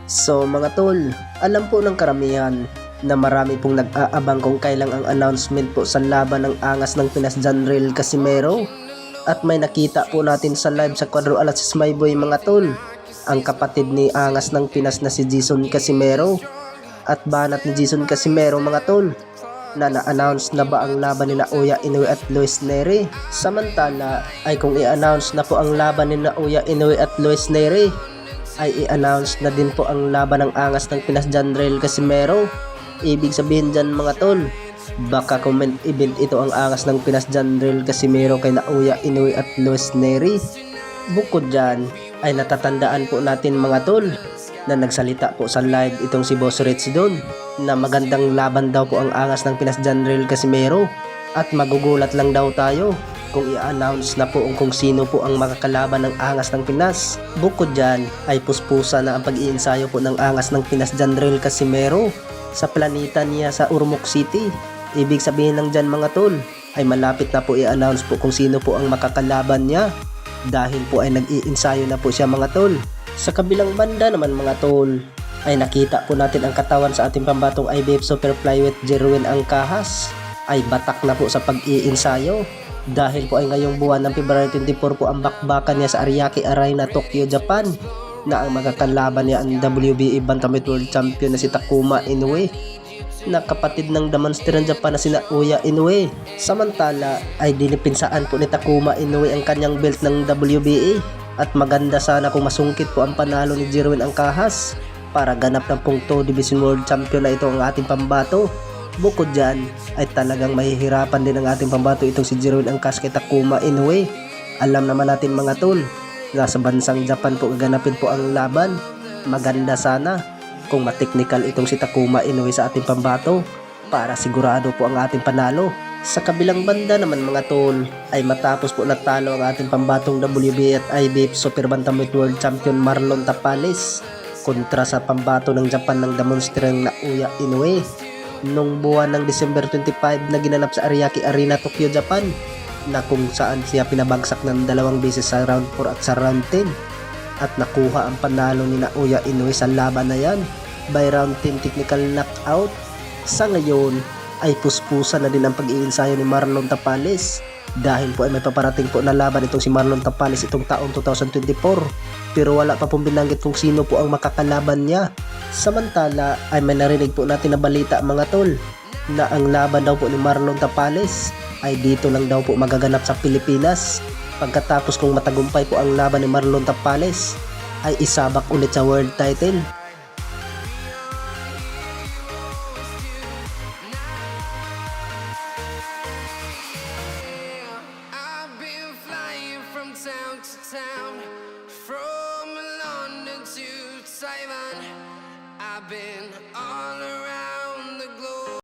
So mga tol, alam po ng karamihan na marami pong nag-aabang kung kailang ang announcement po sa laban ng angas ng Pinas Janril Casimero. At may nakita po natin sa live sa Quadro Alasis My Boy mga tol, ang kapatid ni angas ng Pinas na si Jason Casimero. At banat ni Jason Casimero mga tol, na na-announce na ba ang laban ni Naoya Inoue at Luis Neri. Samantala ay kung i-announce na po ang laban ni Naoya Inoue at Luis Neri, ay i-announce na din po ang laban ng angas ng Pinas Janril Casimero. Ibig sabihin dyan mga tol, baka comment event ito ang angas ng Pinas Janril Casimero kay Naoya Inoue at Luis Neri. Bukod dyan ay natatandaan po natin mga tol na nagsalita po sa live itong si Boss Rich doon na magandang laban daw po ang angas ng Pinas Janril Casimero at magugulat lang daw tayo kung i-announce na po kung sino po ang makakalaban ng angas ng Pinas. Bukod dyan ay puspusa na ang pag-iinsayo po ng angas ng Pinas Janril Casimero sa planeta niya sa Ormoc City. Ibig sabihin lang dyan mga tol ay malapit na po i-announce po kung sino po ang makakalaban niya dahil po ay nag-iinsayo na po siya mga tol. Sa kabilang banda naman mga tol ay nakita po natin ang katawan sa ating pambatong IBF Super Flyweight Jerwin Angkahas ay batak na po sa pag-iinsayo dahil po ay ngayong buwan ng February 24 po ang bakbakan niya sa Ariake Arena, Tokyo, Japan na ang magkakalaban niya ang WBA Bantamweight World Champion na si Takuma Inoue na kapatid ng The Monster ng Japan na si Naoya Inoue. Samantala ay dinipinsaan po ni Takuma Inoue ang kanyang belt ng WBA at maganda sana kung masungkit po ang panalo ni Jerwin Angkahas para ganap ng pong 2 Division World Champion na ito ang ating pambato. Bukod dyan ay talagang mahihirapan din ang ating pambato itong si Jerwin Angkahas kay Takuma Inoue. Alam naman natin mga tol, nasa bansang Japan po gaganapin po ang laban. Maganda sana kung mateknikal itong si Takuma Inoue sa ating pambato para sigurado po ang ating panalo. Sa kabilang banda naman mga tol ay matapos po natalo ang ating pambatong WBA at IBF Super Bantamweight World Champion Marlon Tapales kontra sa pambato ng Japan ng The Monster ng Naoya Inoue nung buwan ng December 25 na ginanap sa Ariake Arena, Tokyo, Japan na kung saan siya pinabagsak ng 2 beses sa round 4 at sa round 10 at nakuha ang panalo ni Naoya Inoue sa laban na yan by round 10 technical knockout. Sa ngayon ay puspusa na din ang pag-iinsayo ni Marlon Tapales dahil po ay may paparating po na laban itong si Marlon Tapales itong taong 2024 pero wala pa pong binanggit kung sino po ang makakalaban niya. Samantala ay may narinig po natin na balita mga tol na ang laban daw po ni Marlon Tapales ay dito lang daw po magaganap sa Pilipinas pagkatapos kung matagumpay po ang laban ni Marlon Tapales ay isabak ulit sa world title. Town to town, from London to Taiwan, I've been all around.